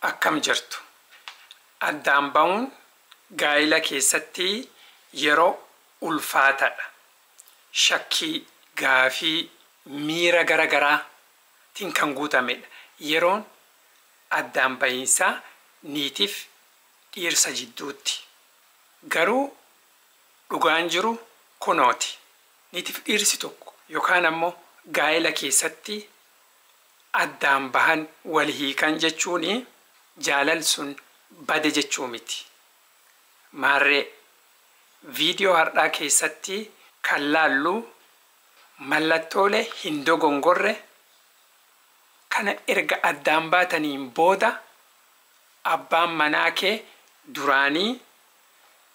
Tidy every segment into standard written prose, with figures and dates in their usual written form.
akkam jirtu. Addaan ba'uun gaa'ila keessatti yeroo ulfaataadha. Shakkii, gaafii, miira garaagaraatiin kan guutamedha. Yeroon addaan ba'iinsaa niitiif dhiirsa jidduutti. Garuu dhugaan jiru kunooti. Niitiif dhiirsi tokko yookaan ammoo gaa'ila keessatti addaan bahan wal hiikan jechuuni jaalal sun bade jechuu miti. Maarree viidiyoo har'aa keessatti kan laallu mallattoolee hin dogongorre kana erga addaan baataniin booda abbaan manaa kee duraanii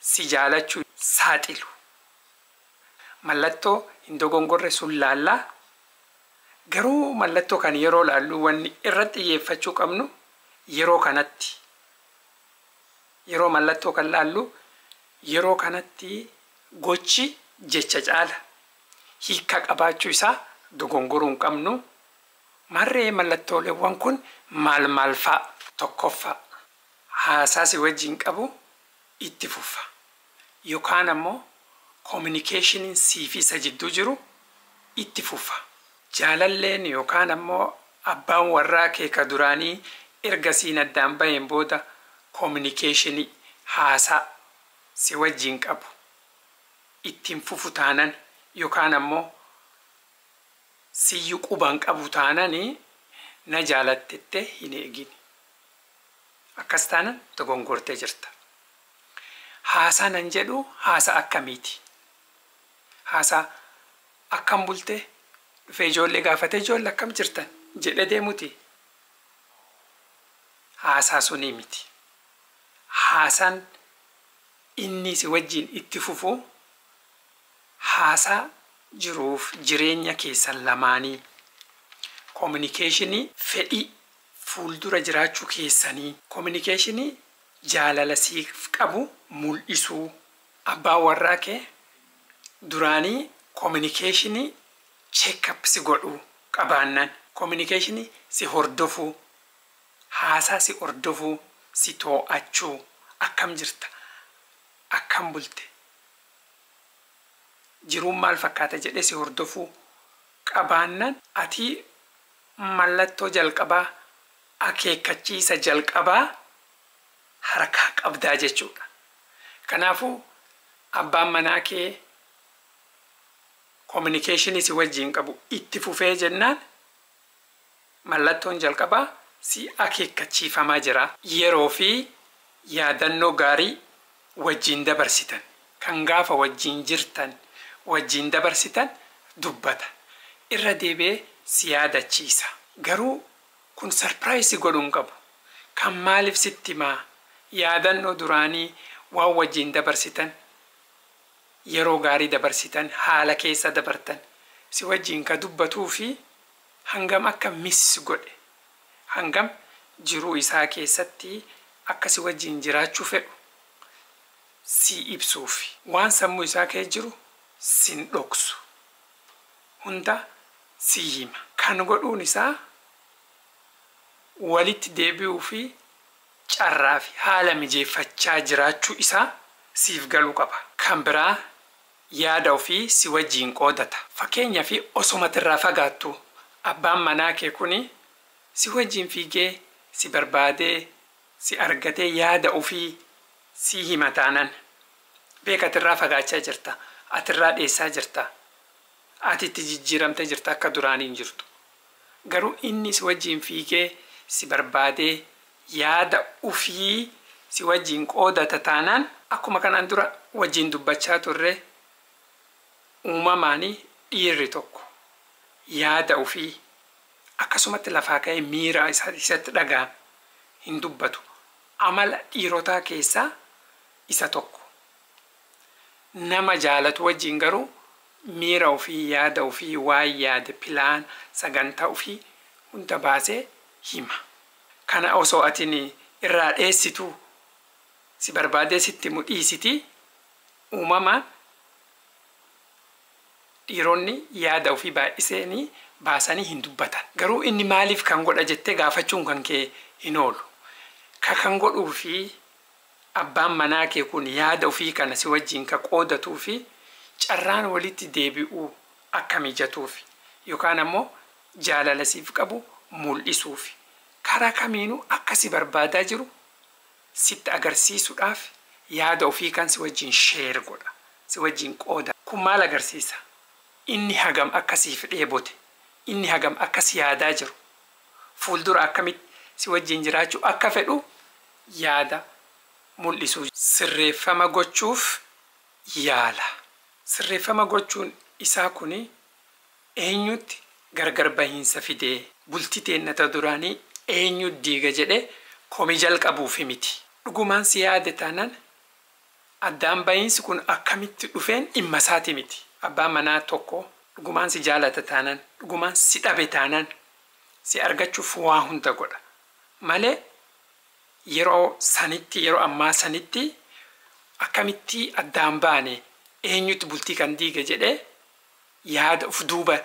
si jaalachuu saaxilu. Mallattoo hin dogongorre sun laallaa. Garuu mallattoo kan yeroo laallu wanni irratti xiyyeeffachuu qabnu yeroo kanatti. Yeroo mallattoo kan laallu yeroo kanatti gochi jecha caala. Hiikka qabaachuu isaa dogongoruu hin qabnu. Marree mallattooleewwan kun maal fa'a? Tokkoffaa haasaa si wajjin qabu itti fufa. Yookaan ammoo communicationin siifi isa jidduu jiru itti fufa. Jaalalleen yookaan ammoo abbaan warraa kee ka duraanii erga siin addaan baheen booda communicationii haasaa si wajjin qabu ittiin fufu taanan yookaan ammoo siyyuu quban qabu taananii na jaalattette hin eegin. Akkas taanan dogongortee jirta. Haasaa nan jedhu haasaa akkamiiti? Haasaa akkam bultee? Dhufee ijoollee gaafatee ijoollee akkam jirtan jedhe deemuti. Haasaa sunii miti. Haasaan inni si wajjin itti fufu haasaa jiruuf jireenya keessan lamaanii. Communicationii fedhii fuuldura jiraachuu keessanii. Communicationii jaalala siif qabu mul'isuu. Abbaan warraa kee duraanii communicationii check-up si godhu qabaannan. Communicationii si hordofuu. Haasaa si hordofuu. Si to'achuu. Akkam jirta? Akkam bulte? Jiruun maal fakkaata jedhee si hordofuu qabaannan ati mallattoo jalqabaa akeekkachiisa jalqabaa harkaa qabdaa jechuudha. Kanaafuu abbaan manaa kee communicationii si wajjin qabu itti fufee jennaan mallattoon jalqabaa si akeekkachiifamaa jira. Yeroo fi yaadannoo gaarii wajjin dabarsitan kan gaafa wajjin jirtan wajjin dabarsitan dubbata. Irra deebi'ee si yaadachiisa. Garuu kun sarpiraayisii godhuun qabu. Kan maaliif sitti himaa? Yaadannoo duraanii waan wajjin dabarsitan yeroo gaarii dabarsitan haala keessa dabartan si wajjin ka dubbatuu fi hangam akka miss godhe hangam jiruu isaa keessatti akka si wajjin jiraachuu fedhu si ibsuufi waan sammuu isaa keessa jiru sin dhoksu hunda si hima. Kan godhuun isaa walitti deebi'uu fi carraa fi haala mijeeffachaa jiraachuu isaa siif galuu qaba. Kan biraa yaada ofii si wajjin qoodata. Fakkeenyaa fi osomatirraa fagaattu abbaan manaa kee kuni si wajjin fiigee si barbaadee si argatee yaada ofii si hima taanan beekatirraa fagaachaa jirta. Atirraa dheessaa jirta. Ati itti jijjiiramtee jirta akka duraanii hin jirtu. Garuu inni si wajjin fiigee si barbaadee yaada ofii si wajjin qoodata taanaan akkuma kanaan dura wajjin dubbachaa turre uumamaanii dhiirri tokko yaada ofii akkasumatti lafaa ka'ee miira isatti dhaga'an hin dubbatu. Amala dhiirotaa keessaa isa tokko. Nama jaalatu wajjin garuu miira ofii yaada ofii waan yaade pilaan sagantaa ofii hunda baasee hima. Kana osoo atin irraa dheessitu si barbaadee sitti mudhiisiti uumamaan dhiironni yaada ofii baay'isanii baasanii hin dubbatan. Garuu inni maaliif kan godha jettee gaafachuun kan kee hin oolu. kan godhuu fi abbaan manaa kee kun yaada ofii kana si wajjin ka qoodatuu fi carraan walitti deebi'uu akka mijatuuf yookaan ammoo jaalala siif qabu mul'isuuf karaa kamiinuu akka si barbaadaa jiru sitti agarsiisuudhaaf yaada ofii kan si wajjin sheer godha si wajjin qooda. Kun maal agarsiisa? Inni hagam akkasiif dheebote, inni hagam akkas yaadaa jiru, fuuldura akkamitti si wajjin jiraachuu akka fedhu yaada mul'isuu. Sirreeffama gochuuf yaala. Sirreeffama gochuun isaa kuni eenyutti gargar bahiinsa fidee bultii teennata duraanii eenyutti diiga jedhee komii jalqabuufi miti. Dhugumaan si yaade taanaan addaan bahiinsi kun akkamitti dhufeen dhimma isaati miti. Abbaan manaa tokko dhugumaan si jaalata taanaan, dhugumaan si dhabe taanaan si argachuuf waa hunda godha malee yeroo sanitti yeroo ammaa sanitti akkamitti addaan baane eenyutti bultii kan diiga jedhee yaada of duuba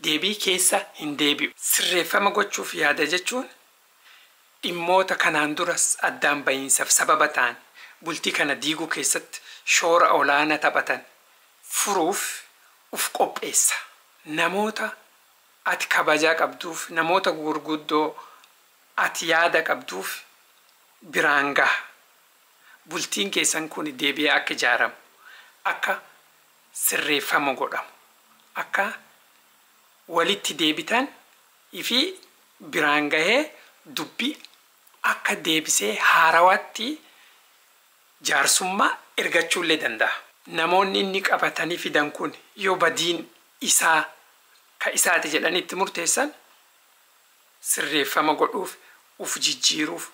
deebii keessa hin deebi'u. Sirreeffama gochuuf yaada jechuun dhimmoota kanaan duras addaan bahiinsaaf sababa ta'an bultii kana diiguu keessatti shoora olaanaa taphatan furuuf uf qopheessa. Namoota ati kabajaa qabduuf, namoota gurguddoo ati yaada qabduuf biraan gaha. Bultiin keessan kun deebi'ee akka ijaaramu, akka sirreeffamu godhamu, akka walitti deebitan fi biraan gahee dubbii akka deebisee haarawaatti jaarsummaa ergachuullee danda'a. Namoonni inni qabatanii fidan kun yoo badiin isaa ka isaati jedhanitti murteessan sirreeffama godhuuf uf jijjiiruuf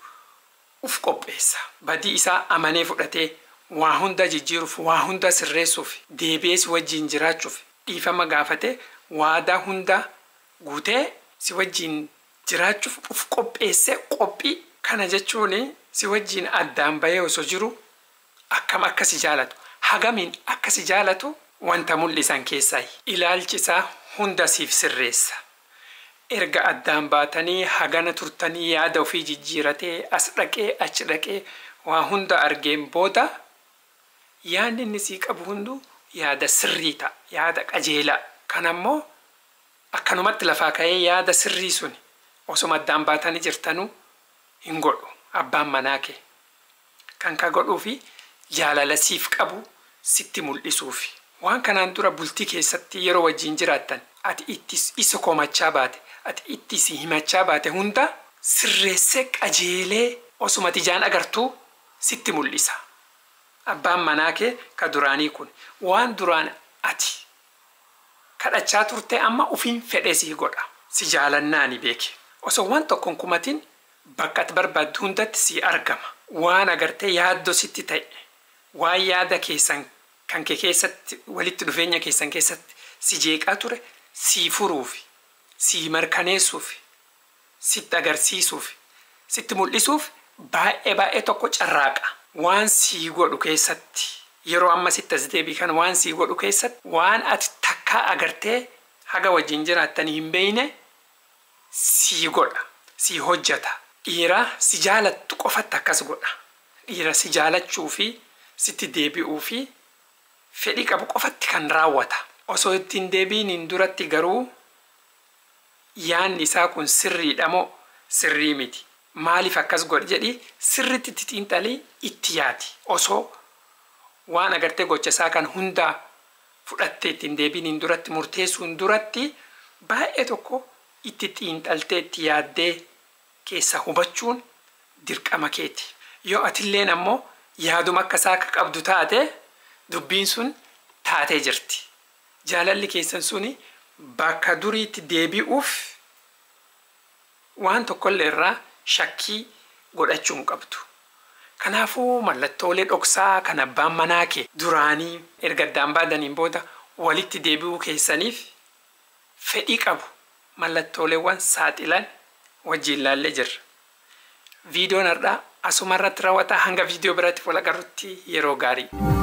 uf qopheessa. Badii isaa amanee fudhatee waa hunda jijjiiruuf waa hunda sirreessuuf deebi'ee si wajjin jiraachuuf dhiifama gaafatee waadaa hunda guutee si wajjin jiraachuuf uf qopheesse qophii. Kana jechuun si wajjin addaan bahee osoo jiru akkam akka si jaalatu hagamiin akka si jaalatu wanta mul'isan keessaa ilaalchi isaa hunda siif sirreessa. Erga addaan baatanii hagana turtanii yaada ofii jijjiiratee as dhaqee achi dhaqee waa hunda argeen booda yaadni inni sii qabu hundu yaada sirrii ta'a, yaada qajeelaa. Kan ammoo akkanumatti lafaa ka'ee yaada sirrii suni osuma addaan baatanii jirtanuu hin godhu. Abbaan manaa kee kan ka godhuufi jaalala siif qabu sitti mul'isuufi. Waan kanaan dura bultii keessatti yeroo wajjin jiraattan ati itti isa komachaa baate, ati itti si himachaa baate hunda sirreessee qajeelee osuma ijaan agartuu sitti mul'isa. Abbaan manaa kee ka duraanii kun waan duraan ati kadhachaa turte amma ufiin fedhee sii godha. Si jaalannaani beeke. Osoo waan tokkon kumatiin bakka ati barbaaddu hundatti sii argama. Waan agartee yaaddoo sitti ta'e, waan yaada keessan kan kee keessatti walitti dhufeenya keessan keessatti si jeeqaa ture sii furuufi, sii mirkaneessuufi, sitti agarsiisuufi, sitti mul'isuuf baay'ee tokko carraaqa. Waan sii godhu keessatti yeroo amma sitti as deebii kan waan sii godhu keessatti waan ati takkaa agartee haga wajjin jiraattanii hin beeyne sii godha, sii hojjata. Dhiira si jaalattu qofatti akkas godha. Dhiira si jaalachuu fi sitti deebi'uu fi fedhii qabu qofatti kan raawwata. Osoo ittiin deebiin duratti garuu yaanni isaa kun sirriidha moo sirrii miti? Maaliif akkas godhe jedhii sirritti itti xiinxalii itti yaadi. Osoo waan agartee gocha isaa kan hundaa fudhattee ittiin deebiin duratti murteessuun duratti baay'ee tokko itti xiinxaltee itti yaaddee keessa hubachuun dirqama keeti. Yoo atilleen ammoo yaaduma akka isaa akka qabdu taate dubbiin sun taatee jirti. Jaalalli keessan suni bakka duriitti deebi'uuf waan tokkollee irraa shakkii godhachuu hin qabdu. Kanaafuu mallattoolee dhoksaa kan abbaan manaa kee duraanii erga addaan baataniin booda walitti deebi'uu keessaniif fedhii qabu mallattooleewwan saaxilan wajjin ilaallee jirra. Viidiyoon har'aa asuma irratti raawwataa hanga viidiyoo biraatti wal agarrutti yeroo gaarii.